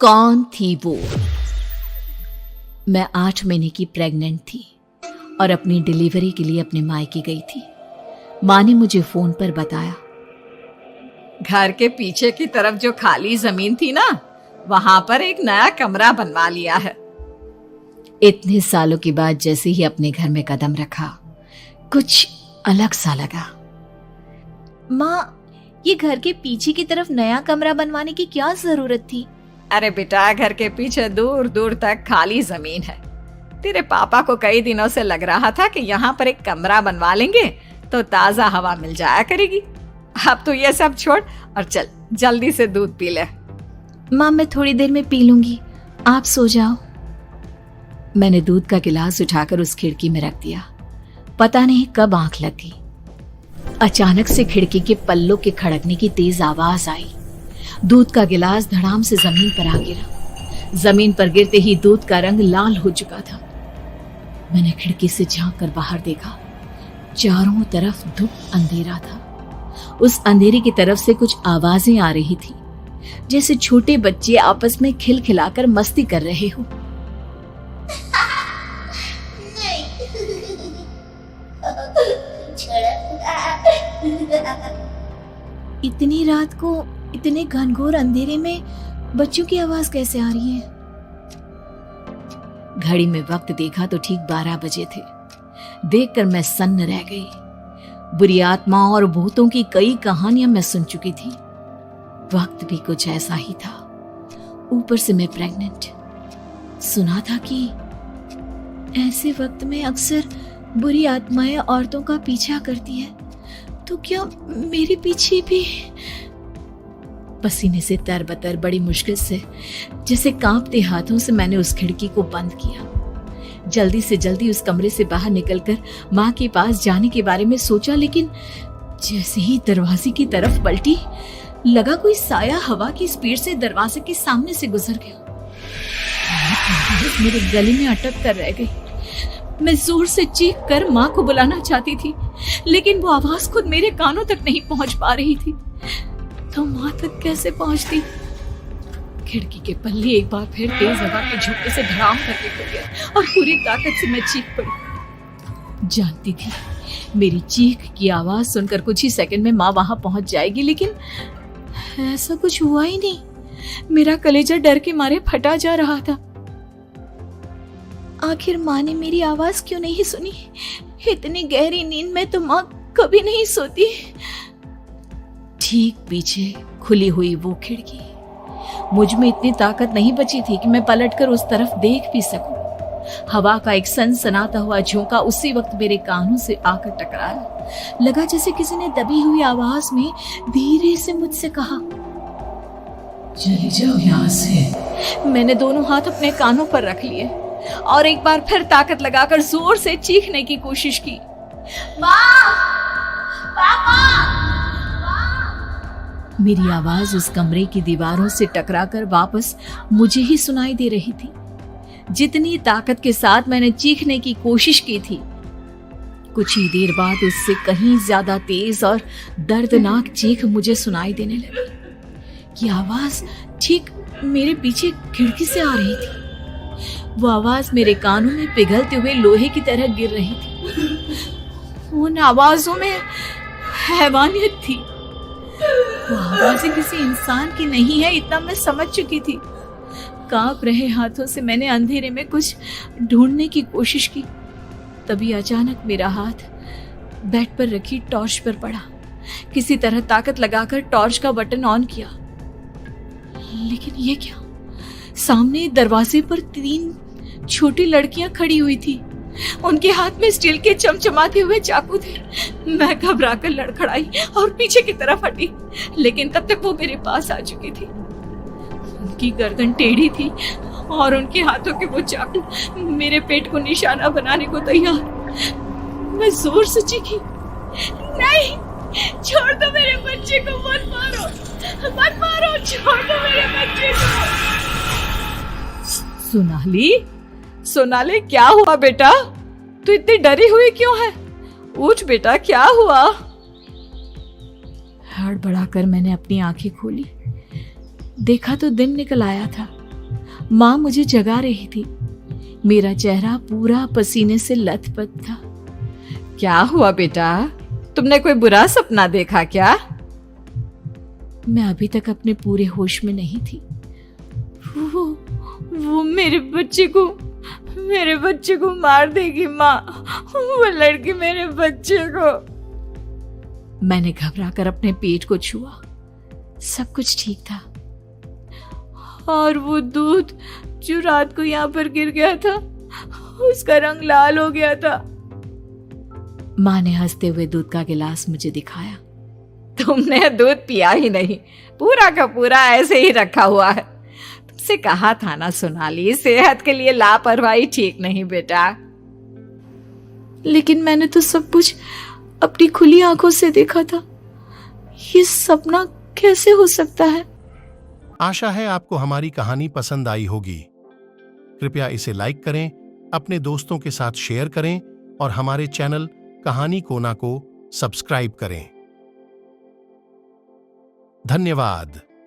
कौन थी वो? मैं 8 महीने की प्रेग्नेंट थी और अपनी डिलीवरी के लिए अपने मायके गई थी। माँ ने मुझे फोन पर बताया, घर के पीछे की तरफ जो खाली जमीन थी ना, वहां पर एक नया कमरा बनवा लिया है। इतने सालों के बाद जैसे ही अपने घर में कदम रखा, कुछ अलग सा लगा। माँ, ये घर के पीछे की तरफ नया कमरा बनवाने की क्या जरूरत थी? अरे बेटा, घर के पीछे दूर दूर तक खाली जमीन है। तेरे पापा को कई दिनों से लग रहा था कि यहाँ पर एक कमरा बनवा लेंगे तो ताजा हवा मिल जाया करेगी। अब तो ये सब छोड़ और चल जल्दी से दूध पी ले। माँ, मैं थोड़ी देर में पी लूंगी, आप सो जाओ। मैंने दूध का गिलास उठाकर उस खिड़की में रख दिया। पता नहीं कब आंख लग गई। अचानक से खिड़की के पल्लों के खड़कने की तेज आवाज आई। दूध का गिलास धड़ाम से जमीन पर आ गिरा। जमीन पर गिरते ही दूध का रंग लाल हो चुका था। मैंने खिड़की से झांक कर बाहर देखा। चारों तरफ धुप अंधेरा था। उस अंधेरे की तरफ से कुछ आवाजें आ रही थी, जैसे छोटे बच्चे आपस में खिलखिलाकर मस्ती कर रहे हो। इतनी रात को इतने घनघोर अंधेरे में बच्चों की आवाज कैसे आ रही है? घड़ी में वक्त देखा तो ठीक 12 बजे थे। देखकर मैं सन्न रह गई। बुरी आत्माओं और भूतों की कई कहानियां मैं सुन चुकी थी। वक्त भी कुछ ऐसा ही था। ऊपर से मैं प्रेग्नेंट। सुना था कि ऐसे वक्त में अक्सर बुरी आत्माएं औरतों का पीछा करती है, तो क्या मेरे पीछे भी? पसीने से तरबतर बड़ी मुश्किल से, जैसे कांपते हाथों से मैंने उस खिड़की को बंद किया। जल्दी से जल्दी उस कमरे से बाहर निकलकर माँ के पास जाने के बारे में सोचा, लेकिन जैसे ही दरवाजे की तरफ पलटी, लगा कोई साया हवा की स्पीड से दरवाजे के सामने से गुजर गया। मेरे गले में अटक कर रह गई। मैं जोर से चीख कर माँ को बुलाना चाहती थी, लेकिन वो आवाज खुद मेरे कानों तक नहीं पहुंच पा रही थी। तो माँ तक कैसे पहुंचती? खिड़की के पल्ले एक बार फिर तेज हवा के झोंके से धड़ाम करके खुल गया और पूरी ताकत से मैं चीख पड़ी। जानती थी मेरी चीख की आवाज सुनकर कुछ ही सेकंड में माँ वहां पहुंच जाएगी, लेकिन ऐसा कुछ हुआ ही नहीं। मेरा कलेजा डर के मारे फटा जा रहा था। आखिर माँ ने मेरी आवाज क्यों नहीं सुनी? इतनी गहरी नींद में तो माँ कभी नहीं सोती। ठीक पीछे खुली हुई वो खिड़की। मुझ में इतनी ताकत नहीं बची थी कि मैं पलटकर उस तरफ देख भी सकूं। हवा का एक सनसनाता हुआ झोंका उसी वक्त मेरे कानों से आकर टकराया। लगा जैसे किसी ने दबी हुई आवाज में धीरे से मुझसे कहा, चली जाओ यहाँ से। मैंने दोनों हाथ अपने कानों पर रख लिए और एक बार फिर ताकत लगाकर जोर से चीखने की कोशिश की। मेरी आवाज उस कमरे की दीवारों से टकराकर वापस मुझे ही सुनाई दे रही थी। जितनी ताकत के साथ मैंने चीखने की कोशिश की थी, कुछ ही देर बाद उससे कहीं ज्यादा तेज और दर्दनाक चीख मुझे सुनाई देने लगी। ये आवाज ठीक मेरे पीछे खिड़की से आ रही थी। वो आवाज मेरे कानों में पिघलते हुए लोहे की तरह गिर रही थी। उन आवाजों में हैवानियत थी। वो आवाजें किसी इंसान की नहीं है, इतना मैं समझ चुकी थी। कांप रहे हाथों से मैंने अंधेरे में कुछ ढूंढने की कोशिश की। तभी अचानक मेरा हाथ बेड पर रखी टॉर्च पर पड़ा। किसी तरह ताकत लगाकर टॉर्च का बटन ऑन किया, लेकिन ये क्या? सामने दरवाजे पर 3 छोटी लड़कियां खड़ी हुई थी। उनके हाथ में स्टील के चमचमाते हुए चाकू थे। मैं घबराकर लड़खड़ाई और पीछे की तरफ हटी, लेकिन तब तक वो मेरे पास आ चुकी थी। उनकी गर्दन टेढ़ी थी और उनके हाथों के वो चाकू मेरे पेट को निशाना बनाने को तैयार। मैं जोर से चीखी, नहीं, छोड़ दो मेरे बच्चे को, मत मारो, मत मारो, छोड़ दो मेरे बच्चे को। सोनाली, क्या हुआ बेटा? तू इतनी डरी हुई क्यों है? उठ बेटा, क्या हुआ? हड़बड़ाकर मैंने अपनी आंखें खोली। देखा तो दिन निकल आया था। माँ मुझे जगा रही थी। मेरा चेहरा पूरा पसीने से लथपथ था। क्या हुआ बेटा, तुमने कोई बुरा सपना देखा क्या? मैं अभी तक अपने पूरे होश में नहीं थी। वो मेरे बच्चे को मार देगी माँ, वो लड़की मेरे बच्चे को। मैंने घबराकर अपने पेट को छुआ। सब कुछ ठीक था। और वो दूध जो रात को यहाँ पर गिर गया था, उसका रंग लाल हो गया था। माँ ने हंसते हुए दूध का गिलास मुझे दिखाया। तुमने दूध पिया ही नहीं, पूरा का पूरा ऐसे ही रखा हुआ है। तुमसे कहा था ना सोनाली, सेहत के लिए लापरवाही ठीक नहीं बेटा। लेकिन मैंने तो सब कुछ अपनी खुली आंखों से देखा था। ये सपना कैसे हो सकता है? आशा है आपको हमारी कहानी पसंद आई होगी। कृपया इसे लाइक करें, अपने दोस्तों के साथ शेयर करें और हमारे चैनल कहानी कोना को सब्सक्राइब करें। धन्यवाद।